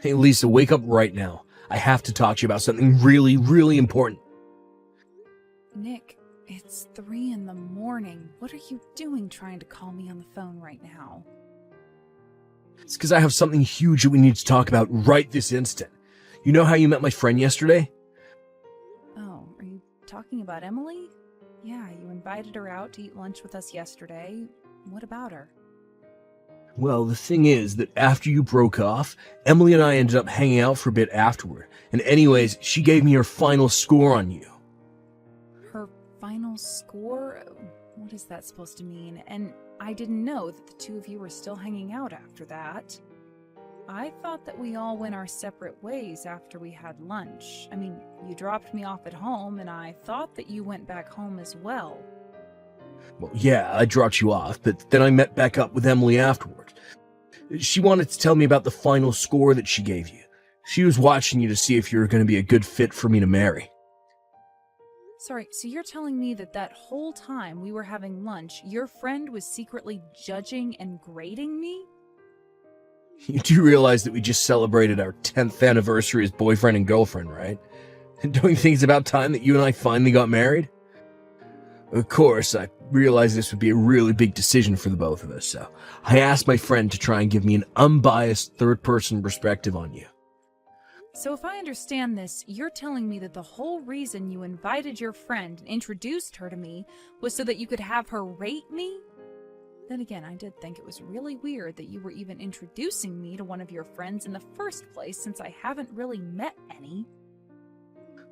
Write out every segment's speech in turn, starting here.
Hey, Lisa, wake up right now. I have to talk to you about something really, really important. Nick, it's 3 in the morning. What are you doing trying to call me on the phone right now? It's because I have something huge that we need to talk about right this instant. You know how you met my friend yesterday? Oh, are you talking about Emily? Yeah, you invited her out to eat lunch with us yesterday. What about her? Well, the thing is that after you broke off, Emily and I ended up hanging out for a bit afterward. And anyways, she gave me her final score on you. Her final score? What is that supposed to mean? And I didn't know that the two of you were still hanging out after that. I thought that we all went our separate ways after we had lunch. I mean, you dropped me off at home, and I thought that you went back home as well. Well, yeah, I dropped you off, but then I met back up with Emily afterward. She wanted to tell me about the final score that she gave you. She was watching you to see if you were going to be a good fit for me to marry. Sorry, so you're telling me that that whole time we were having lunch, your friend was secretly judging and grading me? You do realize that we just celebrated our 10th anniversary as boyfriend and girlfriend, right? And don't you think it's about time that you and I finally got married? Of course, I realized this would be a really big decision for the both of us, so I asked my friend to try and give me an unbiased third-person perspective on you. So if I understand this, you're telling me that the whole reason you invited your friend and introduced her to me was so that you could have her rate me? Then again, I did think it was really weird that you were even introducing me to one of your friends in the first place, since I haven't really met any.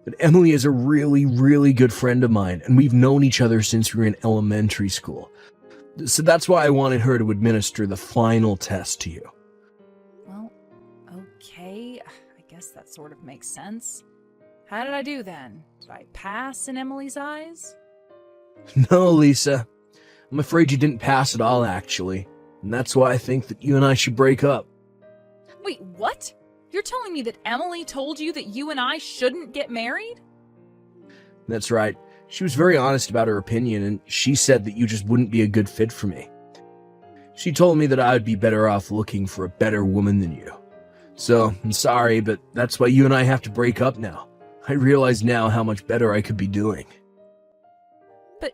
But Emily is a really, really good friend of mine, and we've known each other since we were in elementary school. So that's why I wanted her to administer the final test to you. Well, okay, I guess that sort of makes sense. How did I do then? Did I pass in Emily's eyes? No, Lisa. I'm afraid you didn't pass at all, actually. And that's why I think that you and I should break up. Wait, what? You're telling me that Emily told you that you and I shouldn't get married? That's right. She was very honest about her opinion, and she said that you just wouldn't be a good fit for me. She told me that I would be better off looking for a better woman than you. So, I'm sorry, but that's why you and I have to break up now. I realize now how much better I could be doing. But,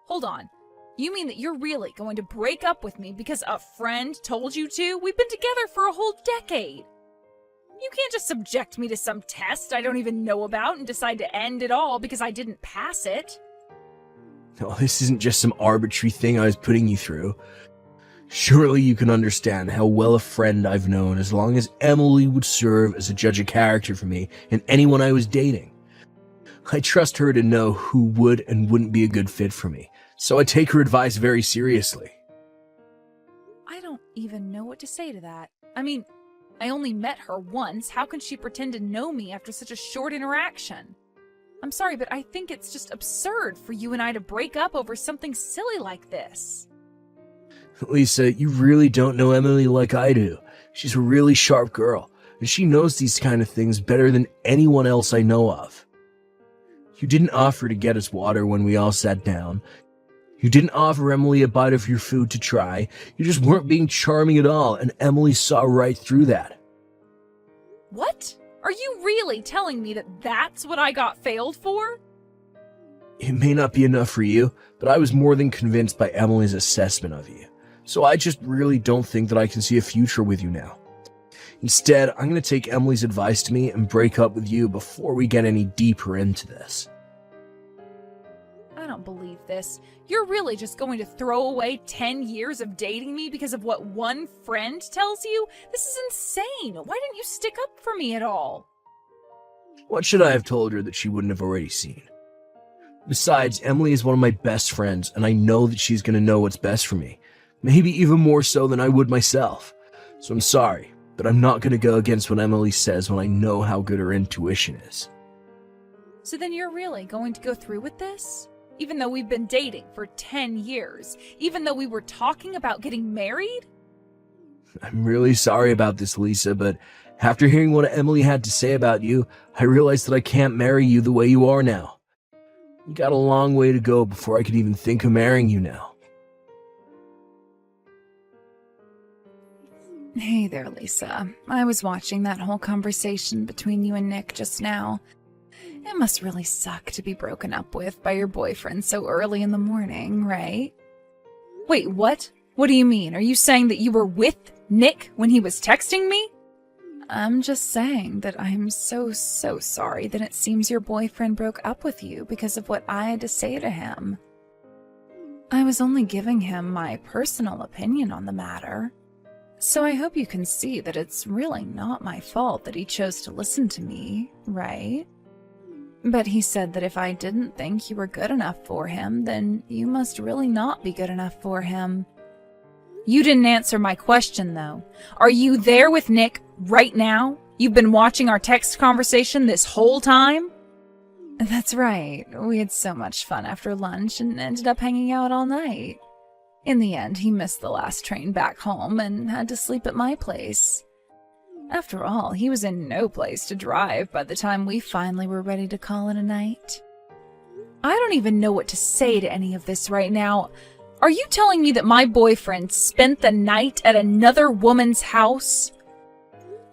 hold on. You mean that you're really going to break up with me because a friend told you to? We've been together for a whole decade. You can't just subject me to some test I don't even know about and decide to end it all because I didn't pass it. No, this isn't just some arbitrary thing I was putting you through. Surely you can understand how well a friend I've known as long as Emily would serve as a judge of character for me and anyone I was dating. I trust her to know who would and wouldn't be a good fit for me, so I take her advice very seriously. I don't even know what to say to that. I mean, I only met her once. How can she pretend to know me after such a short interaction? I'm sorry, but I think it's just absurd for you and I to break up over something silly like this. Lisa, you really don't know Emily like I do. She's a really sharp girl, and she knows these kind of things better than anyone else I know of. You didn't offer to get us water when we all sat down. You didn't offer Emily a bite of your food to try. You just weren't being charming at all, and Emily saw right through that. What? Are you really telling me that that's what I got failed for? It may not be enough for you, but I was more than convinced by Emily's assessment of you. So I just really don't think that I can see a future with you now. Instead, I'm going to take Emily's advice to me and break up with you before we get any deeper into this. I don't believe this. You're really just going to throw away 10 years of dating me because of what one friend tells you? This is insane. Why didn't you stick up for me at all? What should I have told her that she wouldn't have already seen? Besides, Emily is one of my best friends, and I know that she's going to know what's best for me. Maybe even more so than I would myself. So I'm sorry, but I'm not going to go against what Emily says when I know how good her intuition is. So then you're really going to go through with this? Even though we've been dating for 10 years? Even though we were talking about getting married? I'm really sorry about this, Lisa, but after hearing what Emily had to say about you, I realized that I can't marry you the way you are now. You got a long way to go before I could even think of marrying you now. Hey there, Lisa. I was watching that whole conversation between you and Nick just now. It must really suck to be broken up with by your boyfriend so early in the morning, right? Wait, what? What do you mean? Are you saying that you were with Nick when he was texting me? I'm just saying that I'm so sorry that it seems your boyfriend broke up with you because of what I had to say to him. I was only giving him my personal opinion on the matter. So I hope you can see that it's really not my fault that he chose to listen to me, right? But he said that if I didn't think you were good enough for him, then you must really not be good enough for him. You didn't answer my question, though. Are you there with Nick right now? You've been watching our text conversation this whole time? That's right. We had so much fun after lunch and ended up hanging out all night. In the end, he missed the last train back home and had to sleep at my place. After all, he was in no place to drive by the time we finally were ready to call it a night. I don't even know what to say to any of this right now. Are you telling me that my boyfriend spent the night at another woman's house?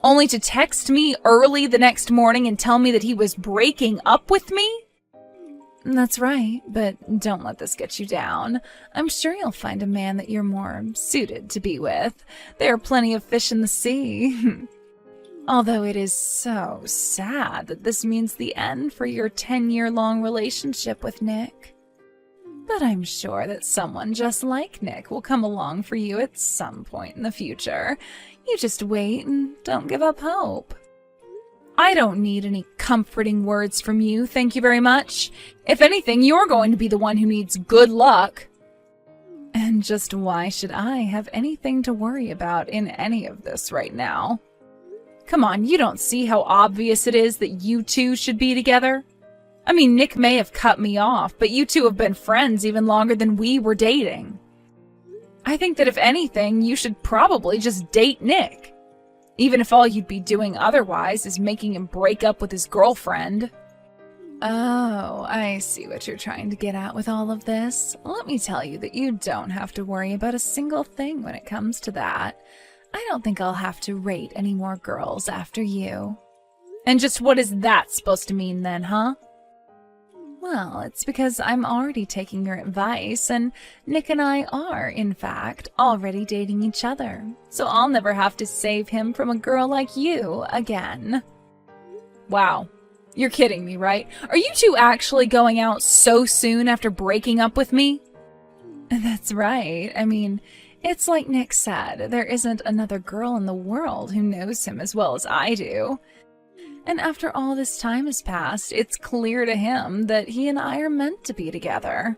Only to text me early the next morning and tell me that he was breaking up with me? That's right, but don't let this get you down. I'm sure you'll find a man that you're more suited to be with. There are plenty of fish in the sea. Although it is so sad that this means the end for your 10-year-long relationship with Nick. But I'm sure that someone just like Nick will come along for you at some point in the future. You just wait and don't give up hope. I don't need any comforting words from you, thank you very much. If anything, you're going to be the one who needs good luck. And just why should I have anything to worry about in any of this right now? Come on, you don't see how obvious it is that you two should be together? I mean, Nick may have cut me off, but you two have been friends even longer than we were dating. I think that if anything, you should probably just date Nick. Even if all you'd be doing otherwise is making him break up with his girlfriend. Oh, I see what you're trying to get at with all of this. Let me tell you that you don't have to worry about a single thing when it comes to that. I don't think I'll have to rate any more girls after you. And just what is that supposed to mean then, huh? Well, it's because I'm already taking your advice, and Nick and I are, in fact, already dating each other. So I'll never have to save him from a girl like you again. Wow. You're kidding me, right? Are you two actually going out so soon after breaking up with me? That's right. I mean, it's like Nick said, there isn't another girl in the world who knows him as well as I do. And after all this time has passed, it's clear to him that he and I are meant to be together.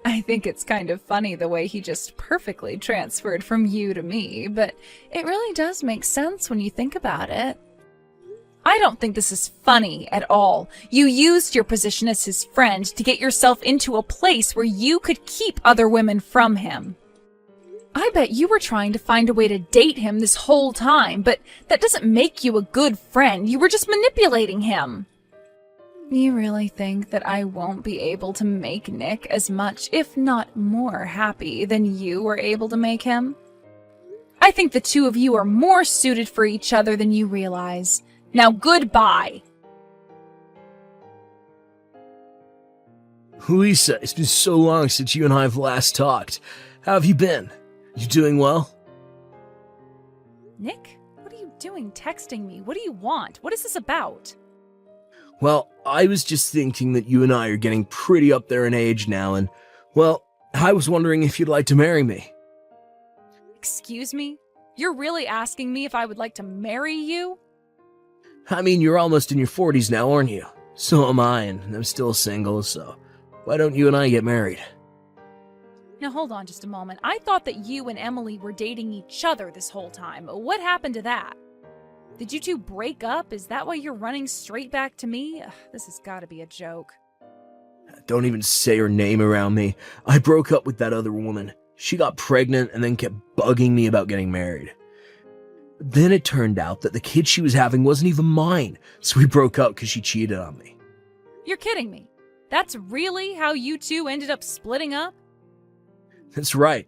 I think it's kind of funny the way he just perfectly transferred from you to me, but it really does make sense when you think about it. I don't think this is funny at all. You used your position as his friend to get yourself into a place where you could keep other women from him. I bet you were trying to find a way to date him this whole time, but that doesn't make you a good friend. You were just manipulating him. You really think that I won't be able to make Nick as much, if not more, happy than you were able to make him? I think the two of you are more suited for each other than you realize. Now, goodbye. Lisa, it's been so long since you and I have last talked. How have you been? You doing well? Nick, what are you doing texting me? What do you want? What is this about? Well, I was just thinking that you and I are getting pretty up there in age now, and, well, I was wondering if you'd like to marry me. Excuse me? You're really asking me if I would like to marry you? I mean, you're almost in your 40s now, aren't you? So am I, and I'm still single, so why don't you and I get married? Now hold on just a moment. I thought that you and Emily were dating each other this whole time. What happened to that? Did you two break up? Is that why you're running straight back to me? Ugh, this has got to be a joke. Don't even say her name around me. I broke up with that other woman. She got pregnant and then kept bugging me about getting married. Then it turned out that the kid she was having wasn't even mine, so we broke up because she cheated on me. You're kidding me. That's really how you two ended up splitting up? That's right.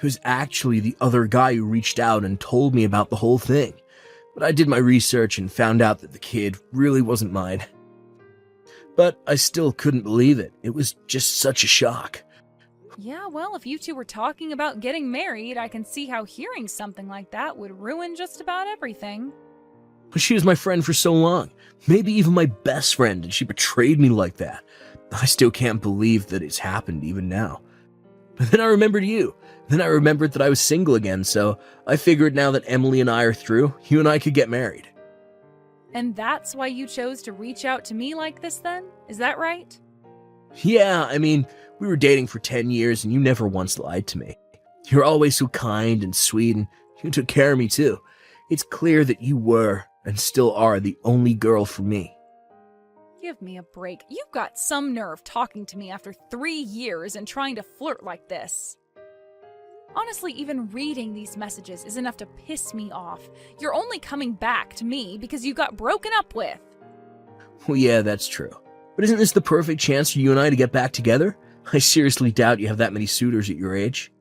He was actually the other guy who reached out and told me about the whole thing. But I did my research and found out that the kid really wasn't mine. But I still couldn't believe it. It was just such a shock. Yeah, well, if you two were talking about getting married, I can see how hearing something like that would ruin just about everything. She was my friend for so long, maybe even my best friend, and she betrayed me like that. I still can't believe that it's happened even now. But then I remembered you. Then I remembered that I was single again, so I figured now that Emily and I are through, you and I could get married. And that's why you chose to reach out to me like this then? Is that right? Yeah, I mean, we were dating for 10 years and you never once lied to me. You're always so kind and sweet, and you took care of me too. It's clear that you were, and still are, the only girl for me. Give me a break. You've got some nerve talking to me after 3 years and trying to flirt like this. Honestly, even reading these messages is enough to piss me off. You're only coming back to me because you got broken up with. Well, yeah, that's true. But isn't this the perfect chance for you and I to get back together? I seriously doubt you have that many suitors at your age.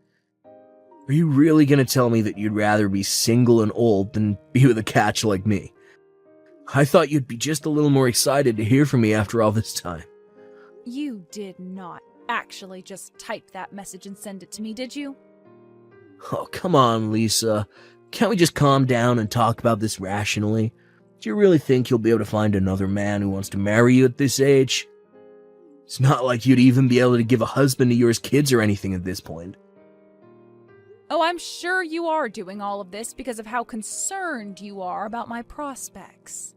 Are you really gonna tell me that you'd rather be single and old than be with a catch like me? I thought you'd be just a little more excited to hear from me after all this time. You did not actually just type that message and send it to me, did you? Oh, come on, Lisa. Can't we just calm down and talk about this rationally? Do you really think you'll be able to find another man who wants to marry you at this age? It's not like you'd even be able to give a husband to yours kids or anything at this point. Oh, I'm sure you are doing all of this because of how concerned you are about my prospects.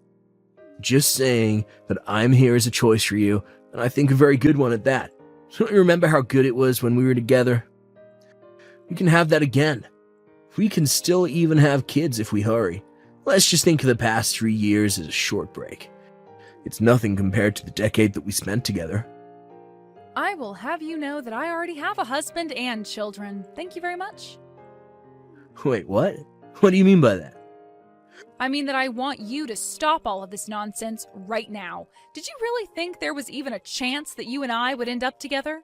Just saying that I'm here as a choice for you, and I think a very good one at that. Don't you remember how good it was when we were together? We can have that again. We can still even have kids if we hurry. Let's just think of the past 3 years as a short break. It's nothing compared to the decade that we spent together. I will have you know that I already have a husband and children. Thank you very much. Wait, what? What do you mean by that? I mean that I want you to stop all of this nonsense right now. Did you really think there was even a chance that you and I would end up together?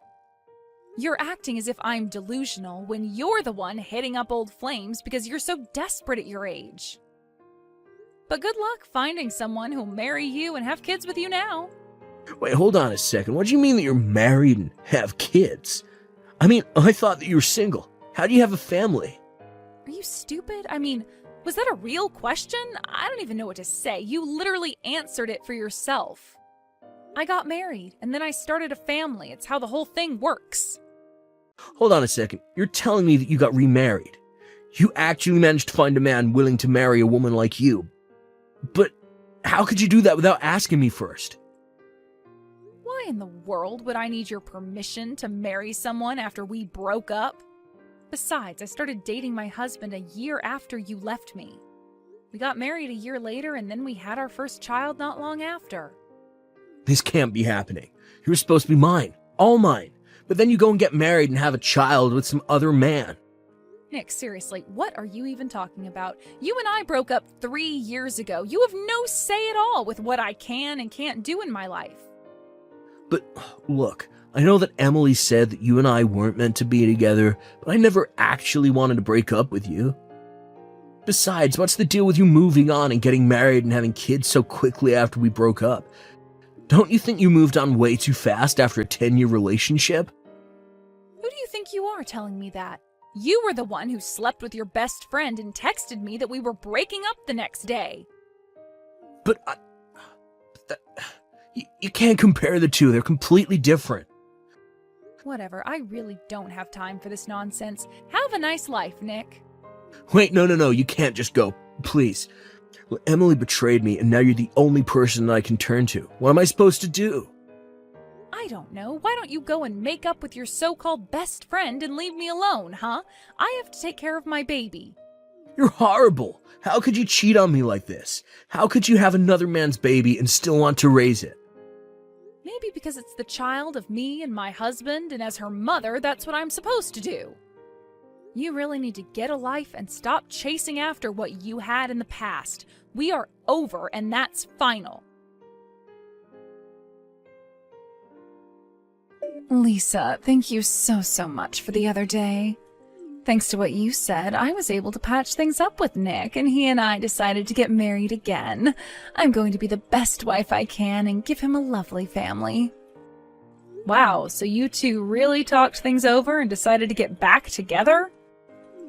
You're acting as if I'm delusional when you're the one hitting up old flames because you're so desperate at your age. But good luck finding someone who'll marry you and have kids with you now. Wait, hold on a second. What do you mean that you're married and have kids? I mean, I thought that you were single. How do you have a family? Are you stupid? I mean, was that a real question? I don't even know what to say. You literally answered it for yourself. I got married, and then I started a family. It's how the whole thing works. Hold on a second. You're telling me that you got remarried. You actually managed to find a man willing to marry a woman like you. But how could you do that without asking me first? Why in the world would I need your permission to marry someone after we broke up? Besides, I started dating my husband a year after you left me. We got married a year later, and then we had our first child not long after. This can't be happening. You were supposed to be mine. All mine. But then you go and get married and have a child with some other man. Nick, seriously, what are you even talking about? You and I broke up 3 years ago. You have no say at all with what I can and can't do in my life. But look, I know that Emily said that you and I weren't meant to be together, but I never actually wanted to break up with you. Besides, what's the deal with you moving on and getting married and having kids so quickly after we broke up? Don't you think you moved on way too fast after a 10-year relationship? Who do you think you are telling me that? You were the one who slept with your best friend and texted me that we were breaking up the next day. But you can't compare the two. They're completely different. Whatever, I really don't have time for this nonsense. Have a nice life, Nick. Wait, no, you can't just go. Please. Emily betrayed me, and now you're the only person that I can turn to. What am I supposed to do? I don't know. Why don't you go and make up with your so-called best friend and leave me alone, huh? I have to take care of my baby. You're horrible. How could you cheat on me like this? How could you have another man's baby and still want to raise it? Maybe because it's the child of me and my husband, and as her mother, that's what I'm supposed to do. You really need to get a life and stop chasing after what you had in the past. We are over, and that's final. Lisa, thank you so much for the other day. Thanks to what you said, I was able to patch things up with Nick, and he and I decided to get married again. I'm going to be the best wife I can and give him a lovely family. Wow, so you two really talked things over and decided to get back together?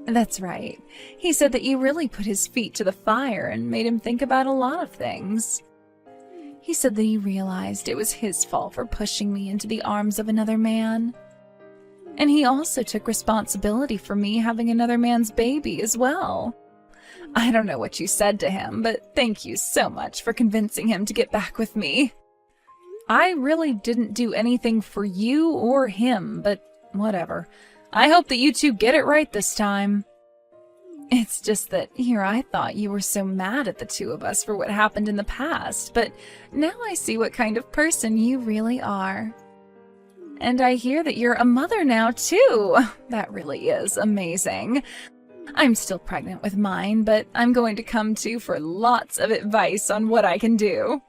That's right. He said that you really put his feet to the fire and made him think about a lot of things. He said that he realized it was his fault for pushing me into the arms of another man. And he also took responsibility for me having another man's baby as well. I don't know what you said to him, but thank you so much for convincing him to get back with me. I really didn't do anything for you or him, but whatever. I hope that you two get it right this time. It's just that here I thought you were so mad at the two of us for what happened in the past, but now I see what kind of person you really are. And I hear that you're a mother now, too. That really is amazing. I'm still pregnant with mine, but I'm going to come to you for lots of advice on what I can do.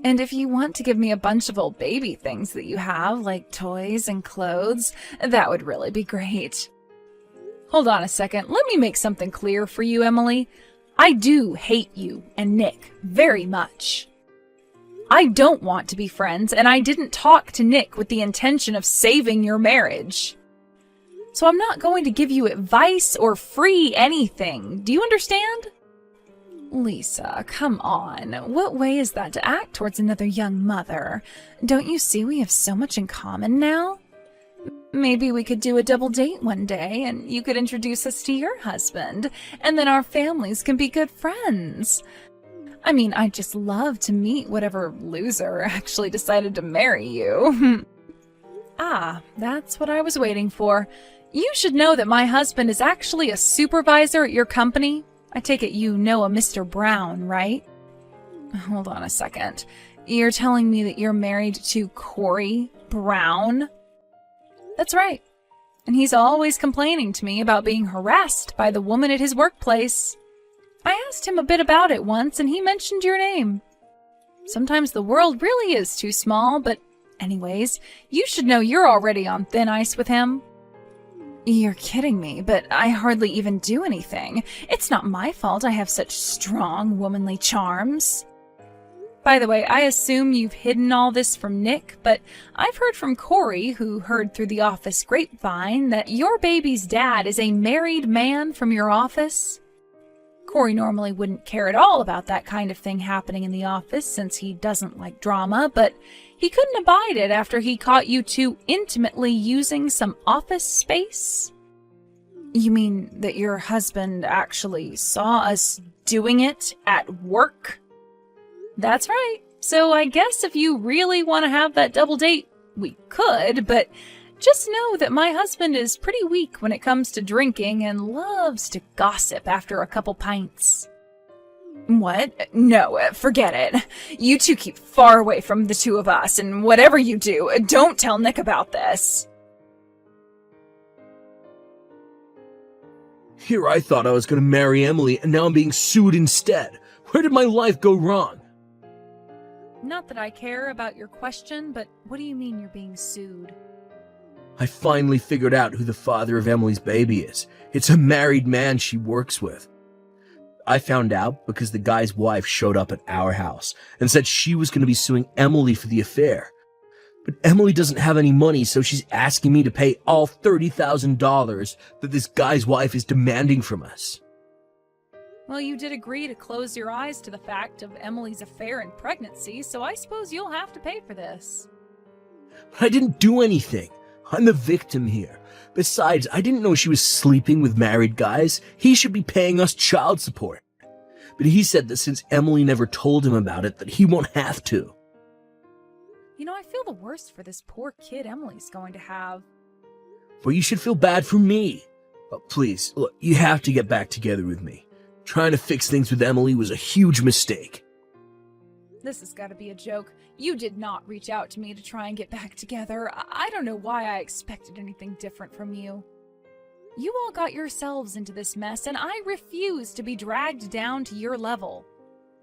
And if you want to give me a bunch of old baby things that you have, like toys and clothes, that would really be great. Hold on a second. Let me make something clear for you, Emily. I do hate you and Nick very much. I don't want to be friends, and I didn't talk to Nick with the intention of saving your marriage. So I'm not going to give you advice or free anything. Do you understand? Lisa, come on. What way is that to act towards another young mother? Don't you see we have so much in common now? Maybe we could do a double date one day, and you could introduce us to your husband, and then our families can be good friends. I mean, I'd just love to meet whatever loser actually decided to marry you. Ah, that's what I was waiting for. You should know that my husband is actually a supervisor at your company. I take it you know a Mr. Brown, right? Hold on a second. You're telling me that you're married to Corey Brown? That's right. And he's always complaining to me about being harassed by the woman at his workplace. I asked him a bit about it once, and he mentioned your name. Sometimes the world really is too small, but anyways, you should know you're already on thin ice with him. You're kidding me, but I hardly even do anything. It's not my fault I have such strong, womanly charms. By the way, I assume you've hidden all this from Nick, but I've heard from Corey, who heard through the office grapevine, that your baby's dad is a married man from your office. Corey normally wouldn't care at all about that kind of thing happening in the office since he doesn't like drama, but he couldn't abide it after he caught you two intimately using some office space. You mean that your husband actually saw us doing it at work? That's right. So I guess if you really want to have that double date, we could, but just know that my husband is pretty weak when it comes to drinking and loves to gossip after a couple pints. What? No, forget it. You two keep far away from the two of us, and whatever you do, don't tell Nick about this. Here I thought I was going to marry Emily, and now I'm being sued instead. Where did my life go wrong? Not that I care about your question, but what do you mean you're being sued? I finally figured out who the father of Emily's baby is. It's a married man she works with. I found out because the guy's wife showed up at our house and said she was going to be suing Emily for the affair. But Emily doesn't have any money, so she's asking me to pay all $30,000 that this guy's wife is demanding from us. Well, you did agree to close your eyes to the fact of Emily's affair and pregnancy, so I suppose you'll have to pay for this. I didn't do anything. I'm the victim here. Besides, I didn't know she was sleeping with married guys. He should be paying us child support. But he said that since Emily never told him about it, that he won't have to. You know, I feel the worst for this poor kid Emily's going to have. Well, you should feel bad for me. But please, look, you have to get back together with me. Trying to fix things with Emily was a huge mistake. This has got to be a joke. You did not reach out to me to try and get back together. I don't know why I expected anything different from you. You all got yourselves into this mess, and I refuse to be dragged down to your level.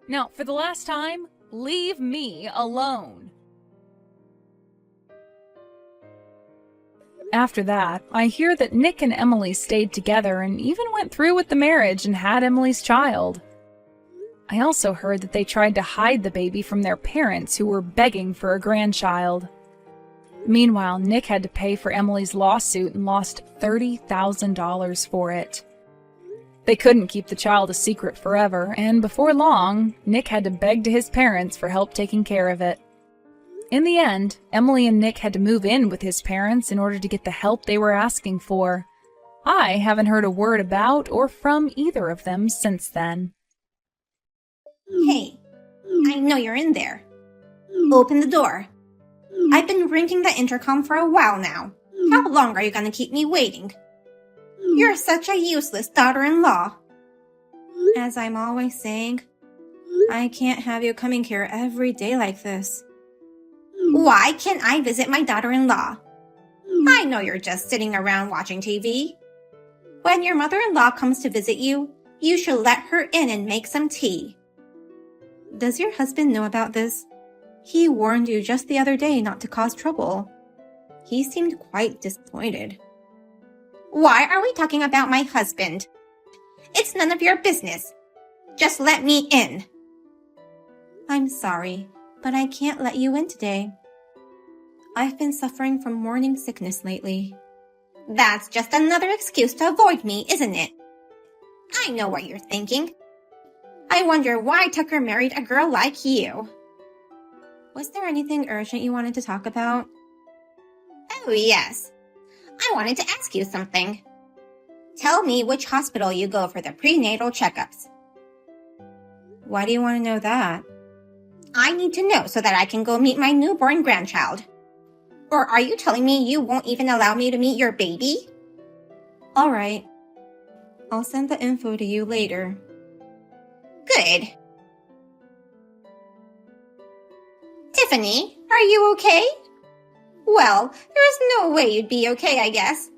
Now, for the last time, leave me alone. After that, I hear that Nick and Emily stayed together and even went through with the marriage and had Emily's child. I also heard that they tried to hide the baby from their parents who were begging for a grandchild. Meanwhile, Nick had to pay for Emily's lawsuit and lost $30,000 for it. They couldn't keep the child a secret forever, and before long, Nick had to beg to his parents for help taking care of it. In the end, Emily and Nick had to move in with his parents in order to get the help they were asking for. I haven't heard a word about or from either of them since then. Hey, I know you're in there. Open the door. I've been ringing the intercom for a while now. How long are you gonna keep me waiting? You're such a useless daughter-in-law. As I'm always saying, I can't have you coming here every day like this. Why can't I visit my daughter-in-law? I know you're just sitting around watching TV. When your mother-in-law comes to visit you, you should let her in and make some tea. Does your husband know about this? He warned you just the other day not to cause trouble. He seemed quite disappointed. Why are we talking about my husband? It's none of your business. Just let me in. I'm sorry, but I can't let you in today. I've been suffering from morning sickness lately. That's just another excuse to avoid me, isn't it? I know what you're thinking. I wonder why Tucker married a girl like you. Was there anything urgent you wanted to talk about? Oh, yes. I wanted to ask you something. Tell me which hospital you go for the prenatal checkups. Why do you want to know that? I need to know so that I can go meet my newborn grandchild. Or are you telling me you won't even allow me to meet your baby? All right. I'll send the info to you later. Good. Tiffany, are you okay? Well, there's no way you'd be okay, I guess.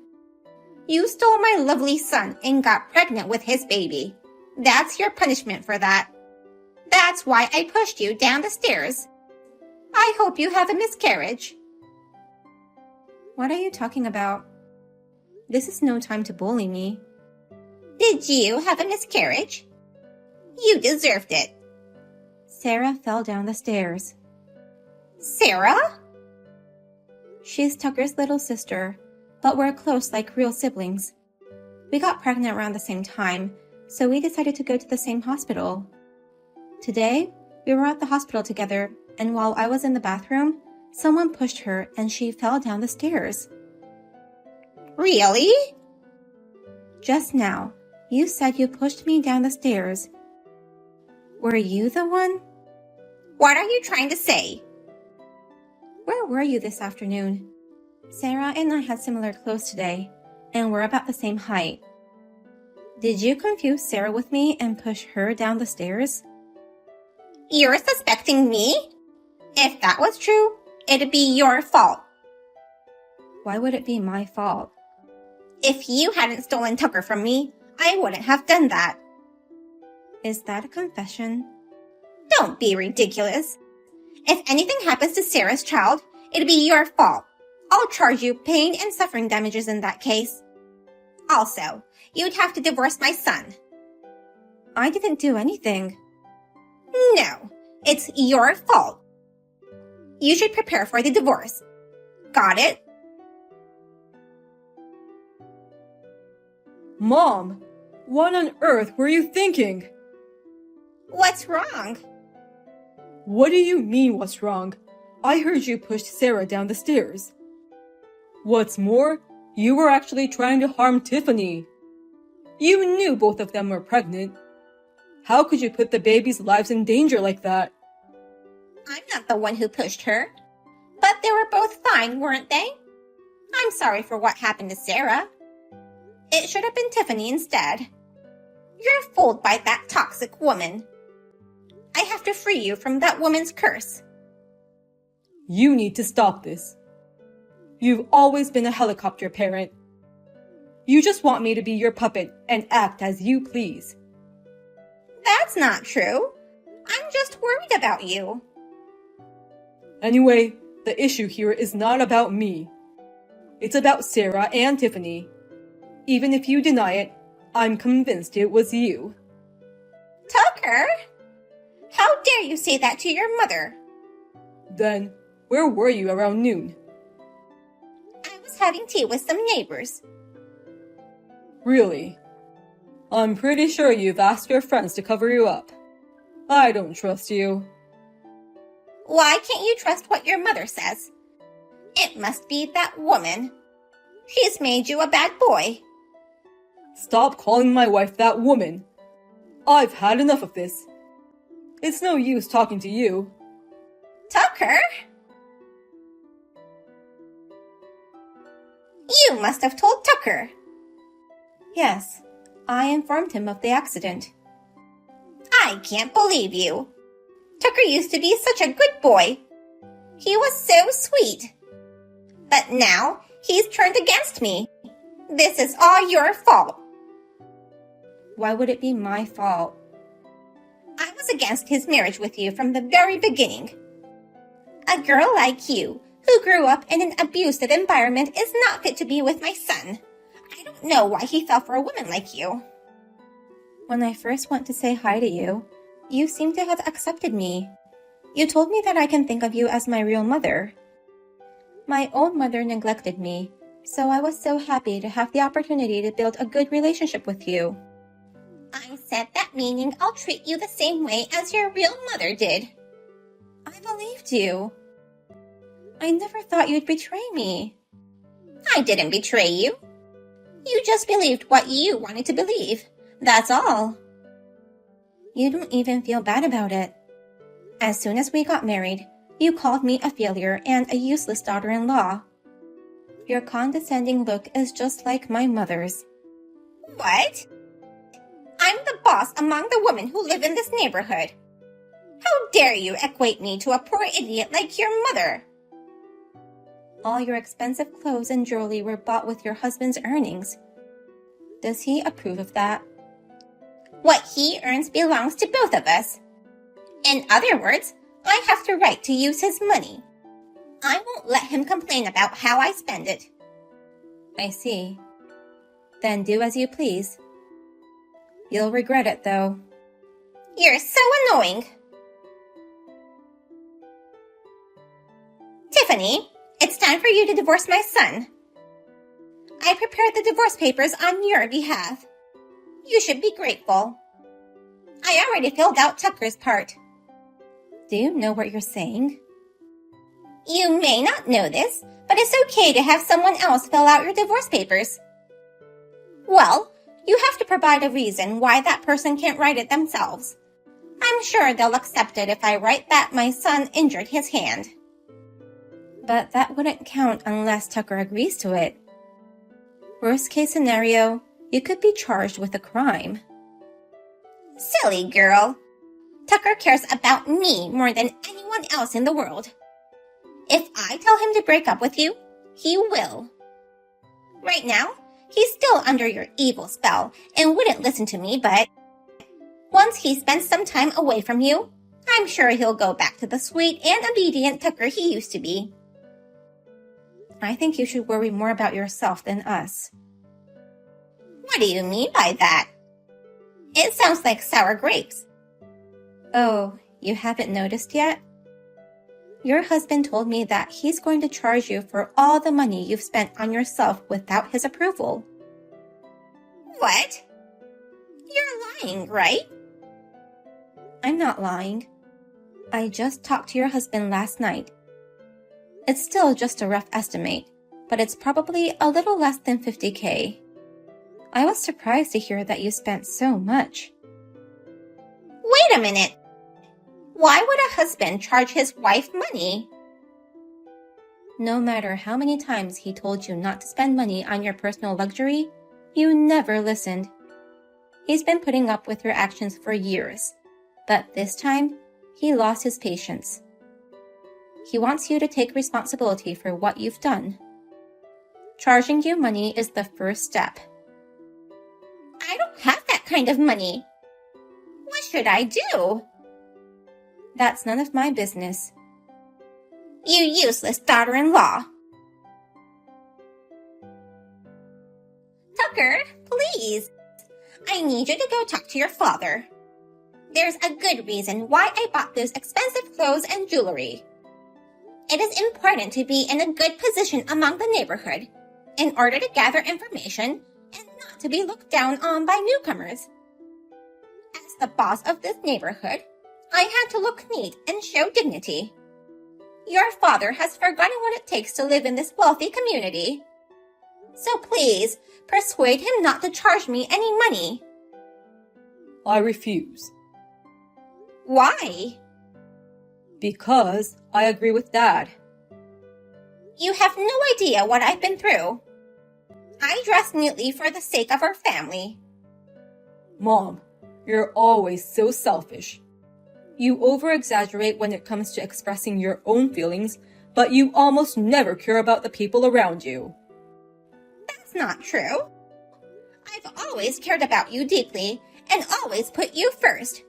You stole my lovely son and got pregnant with his baby. That's your punishment for that. That's why I pushed you down the stairs. I hope you have a miscarriage. What are you talking about? This is no time to bully me. Did you have a miscarriage? You deserved it. Sarah fell down the stairs. Sarah? She's Tucker's little sister, but we're close like real siblings. We got pregnant around the same time, so we decided to go to the same hospital. Today, we were at the hospital together, and while I was in the bathroom, someone pushed her and she fell down the stairs. Really? Just now, you said you pushed me down the stairs. Were you the one? What are you trying to say? Where were you this afternoon? Sarah and I had similar clothes today, and we're about the same height. Did you confuse Sarah with me and push her down the stairs? You're suspecting me? If that was true, it'd be your fault. Why would it be my fault? If you hadn't stolen Tucker from me, I wouldn't have done that. Is that a confession? Don't be ridiculous. If anything happens to Sarah's child, it'd be your fault. I'll charge you pain and suffering damages in that case. Also, you'd have to divorce my son. I didn't do anything. No, it's your fault. You should prepare for the divorce. Got it? Mom, what on earth were you thinking? What's wrong? What do you mean, what's wrong? I heard you pushed Sarah down the stairs. What's more, you were actually trying to harm Tiffany. You knew both of them were pregnant. How could you put the babies' lives in danger like that? I'm not the one who pushed her. But they were both fine, weren't they? I'm sorry for what happened to Sarah. It should have been Tiffany instead. You're fooled by that toxic woman. I have to free you from that woman's curse. You need to stop this. You've always been a helicopter parent. You just want me to be your puppet and act as you please. That's not true. I'm just worried about you. Anyway, the issue here is not about me. It's about Sarah and Tiffany. Even if you deny it, I'm convinced it was you. Tucker? How dare you say that to your mother? Then, where were you around noon? I was having tea with some neighbors. Really? I'm pretty sure you've asked your friends to cover you up. I don't trust you. Why can't you trust what your mother says? It must be that woman. She's made you a bad boy. Stop calling my wife that woman. I've had enough of this. It's no use talking to you. Tucker? You must have told Tucker. Yes, I informed him of the accident. I can't believe you. Tucker used to be such a good boy. He was so sweet. But now he's turned against me. This is all your fault. Why would it be my fault? I was against his marriage with you from the very beginning. A girl like you, who grew up in an abusive environment, is not fit to be with my son. I don't know why he fell for a woman like you. When I first went to say hi to you, you seemed to have accepted me. You told me that I can think of you as my real mother. My own mother neglected me, so I was so happy to have the opportunity to build a good relationship with you. I said that meaning I'll treat you the same way as your real mother did. I believed you. I never thought you'd betray me. I didn't betray you. You just believed what you wanted to believe. That's all. You don't even feel bad about it. As soon as we got married, you called me a failure and a useless daughter-in-law. Your condescending look is just like my mother's. What? I'm the boss among the women who live in this neighborhood. How dare you equate me to a poor idiot like your mother? All your expensive clothes and jewelry were bought with your husband's earnings. Does he approve of that? What he earns belongs to both of us. In other words, I have the right to use his money. I won't let him complain about how I spend it. I see. Then do as you please. You'll regret it, though. You're so annoying. Tiffany, it's time for you to divorce my son. I prepared the divorce papers on your behalf. You should be grateful. I already filled out Tucker's part. Do you know what you're saying? You may not know this, but it's okay to have someone else fill out your divorce papers. Well, you have to provide a reason why that person can't write it themselves. I'm sure they'll accept it if I write that my son injured his hand. But that wouldn't count unless Tucker agrees to it. Worst case scenario, you could be charged with a crime. Silly girl. Tucker cares about me more than anyone else in the world. If I tell him to break up with you, he will. Right now, he's still under your evil spell and wouldn't listen to me, but once he spends some time away from you, I'm sure he'll go back to the sweet and obedient Tucker he used to be. I think you should worry more about yourself than us. What do you mean by that? It sounds like sour grapes. Oh, you haven't noticed yet? Your husband told me that he's going to charge you for all the money you've spent on yourself without his approval. What? You're lying, right? I'm not lying. I just talked to your husband last night. It's still just a rough estimate, but it's probably a little less than $50,000. I was surprised to hear that you spent so much. Wait a minute. Why would a husband charge his wife money? No matter how many times he told you not to spend money on your personal luxury, you never listened. He's been putting up with your actions for years, but this time, he lost his patience. He wants you to take responsibility for what you've done. Charging you money is the first step. I don't have that kind of money. What should I do? That's none of my business. You useless daughter-in-law. Tucker, please. I need you to go talk to your father. There's a good reason why I bought those expensive clothes and jewelry. It is important to be in a good position among the neighborhood in order to gather information and not to be looked down on by newcomers. As the boss of this neighborhood, I had to look neat and show dignity. Your father has forgotten what it takes to live in this wealthy community. So please, persuade him not to charge me any money. I refuse. Why? Because I agree with Dad. You have no idea what I've been through. I dress neatly for the sake of our family. Mom, you're always so selfish. You over-exaggerate when it comes to expressing your own feelings, but you almost never care about the people around you. That's not true. I've always cared about you deeply and always put you first.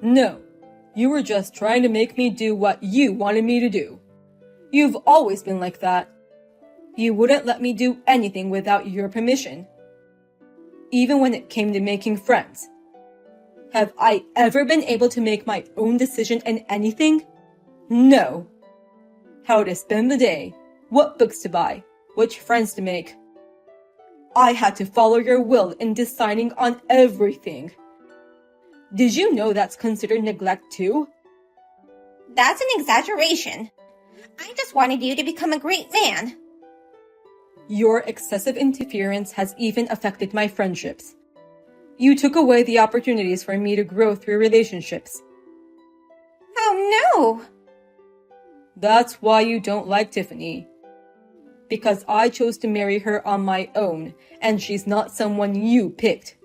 No, you were just trying to make me do what you wanted me to do. You've always been like that. You wouldn't let me do anything without your permission. Even when it came to making friends. Have I ever been able to make my own decision in anything? No. How to spend the day, what books to buy, which friends to make. I had to follow your will in deciding on everything. Did you know that's considered neglect too? That's an exaggeration. I just wanted you to become a great man. Your excessive interference has even affected my friendships. You took away the opportunities for me to grow through relationships. Oh no! That's why you don't like Tiffany. Because I chose to marry her on my own, and she's not someone you picked.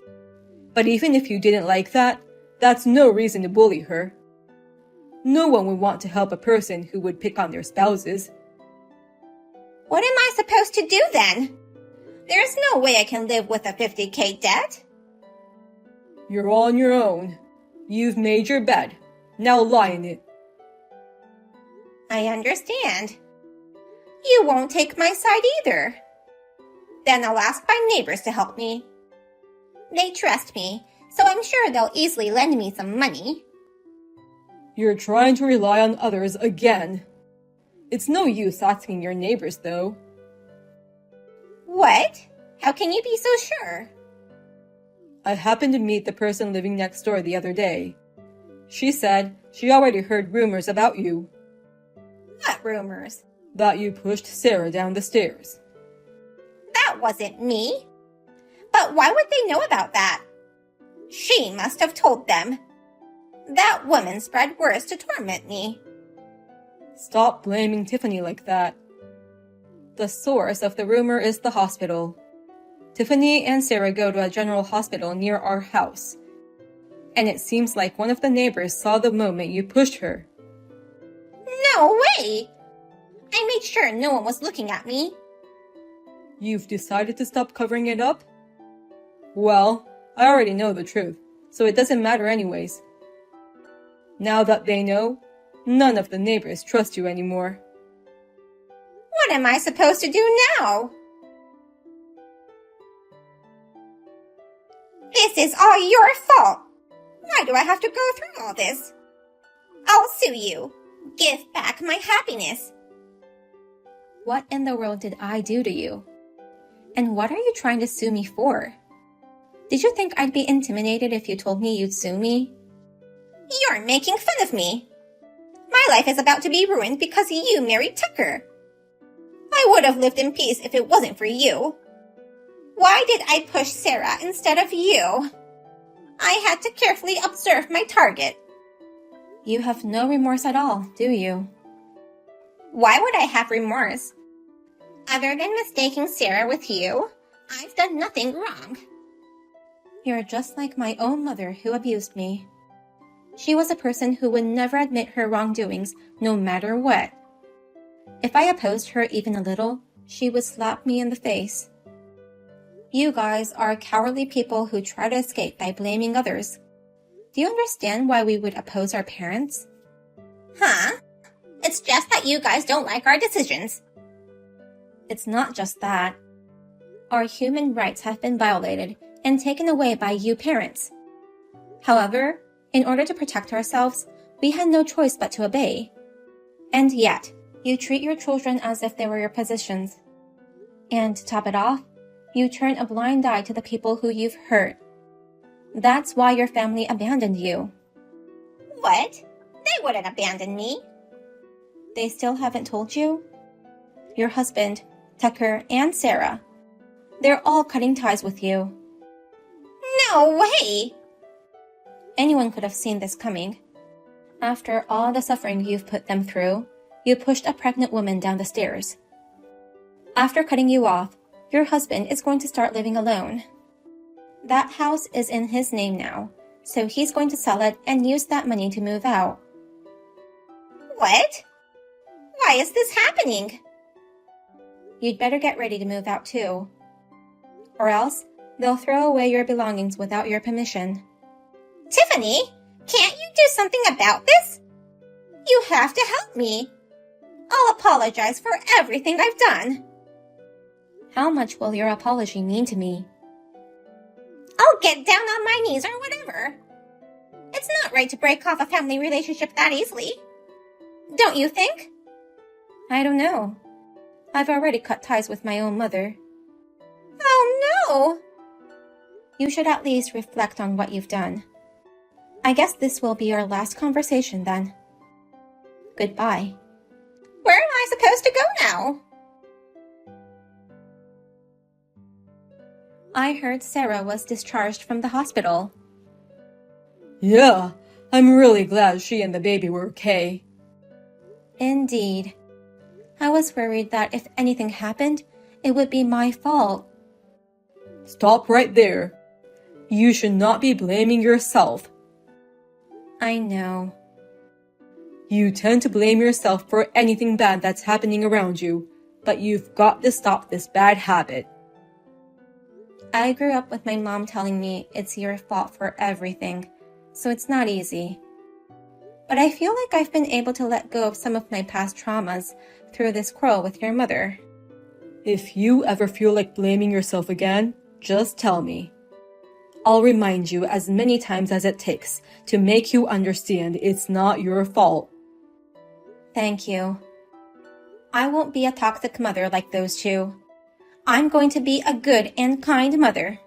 But even if you didn't like that, that's no reason to bully her. No one would want to help a person who would pick on their spouses. What am I supposed to do then? There's no way I can live with a $50,000 debt. You're on your own. You've made your bed. Now lie in it. I understand. You won't take my side either. Then I'll ask my neighbors to help me. They trust me, so I'm sure they'll easily lend me some money. You're trying to rely on others again. It's no use asking your neighbors, though. What? How can you be so sure? I happened to meet the person living next door the other day. She said she already heard rumors about you. What rumors? That you pushed Sarah down the stairs. That wasn't me. But why would they know about that? She must have told them. That woman spread words to torment me. Stop blaming Tiffany like that. The source of the rumor is the hospital. Tiffany and Sarah go to a general hospital near our house. And it seems like one of the neighbors saw the moment you pushed her. No way! I made sure no one was looking at me. You've decided to stop covering it up? Well, I already know the truth, so it doesn't matter anyways. Now that they know, none of the neighbors trust you anymore. What am I supposed to do now? This is all your fault. Why do I have to go through all this? I'll sue you. Give back my happiness. What in the world did I do to you? And what are you trying to sue me for? Did you think I'd be intimidated if you told me you'd sue me? You're making fun of me. My life is about to be ruined because you married Tucker. I would have lived in peace if it wasn't for you. Why did I push Sarah instead of you? I had to carefully observe my target. You have no remorse at all, do you? Why would I have remorse? Other than mistaking Sarah with you, I've done nothing wrong. You're just like my own mother who abused me. She was a person who would never admit her wrongdoings, no matter what. If I opposed her even a little, she would slap me in the face. You guys are cowardly people who try to escape by blaming others. Do you understand why we would oppose our parents? Huh? It's just that you guys don't like our decisions. It's not just that. our human rights have been violated and taken away by you parents. However, in order to protect ourselves, we had no choice but to obey. And yet, you treat your children as if they were your possessions. And to top it off, you turn a blind eye to the people who you've hurt. That's why your family abandoned you. What? They wouldn't abandon me. They still haven't told you? Your husband, Tucker, and Sarah, they're all cutting ties with you. No way! Anyone could have seen this coming. After all the suffering you've put them through, you pushed a pregnant woman down the stairs. After cutting you off, your husband is going to start living alone. That house is in his name now, so he's going to sell it and use that money to move out. What? Why is this happening? You'd better get ready to move out too. Or else, they'll throw away your belongings without your permission. Tiffany, can't you do something about this? You have to help me. I'll apologize for everything I've done. How much will your apology mean to me? I'll get down on my knees or whatever. It's not right to break off a family relationship that easily. Don't you think? I don't know. I've already cut ties with my own mother. Oh no! You should at least reflect on what you've done. I guess this will be our last conversation then. Goodbye. Where am I supposed to go now? I heard Sarah was discharged from the hospital. Yeah, I'm really glad she and the baby were okay. Indeed. I was worried that if anything happened, it would be my fault. Stop right there. You should not be blaming yourself. I know. You tend to blame yourself for anything bad that's happening around you, but you've got to stop this bad habit. I grew up with my mom telling me it's your fault for everything, so it's not easy. But I feel like I've been able to let go of some of my past traumas through this quarrel with your mother. If you ever feel like blaming yourself again, just tell me. I'll remind you as many times as it takes to make you understand it's not your fault. Thank you. I won't be a toxic mother like those two. I'm going to be a good and kind mother.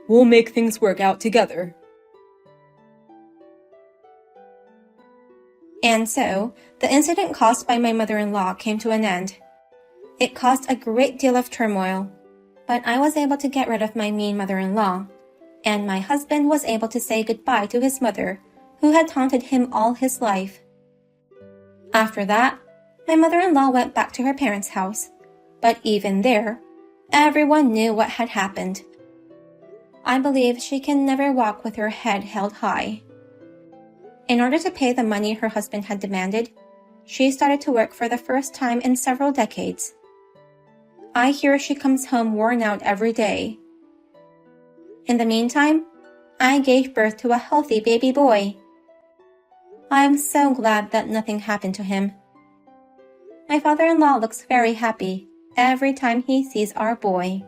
We'll make things work out together. And so, the incident caused by my mother-in-law came to an end. It caused a great deal of turmoil, but I was able to get rid of my mean mother-in-law, and my husband was able to say goodbye to his mother, who had taunted him all his life. After that, my mother-in-law went back to her parents' house, but even there, everyone knew what had happened. I believe she can never walk with her head held high. In order to pay the money her husband had demanded, she started to work for the first time in several decades. I hear she comes home worn out every day. In the meantime, I gave birth to a healthy baby boy. I am so glad that nothing happened to him. My father-in-law looks very happy every time he sees our boy.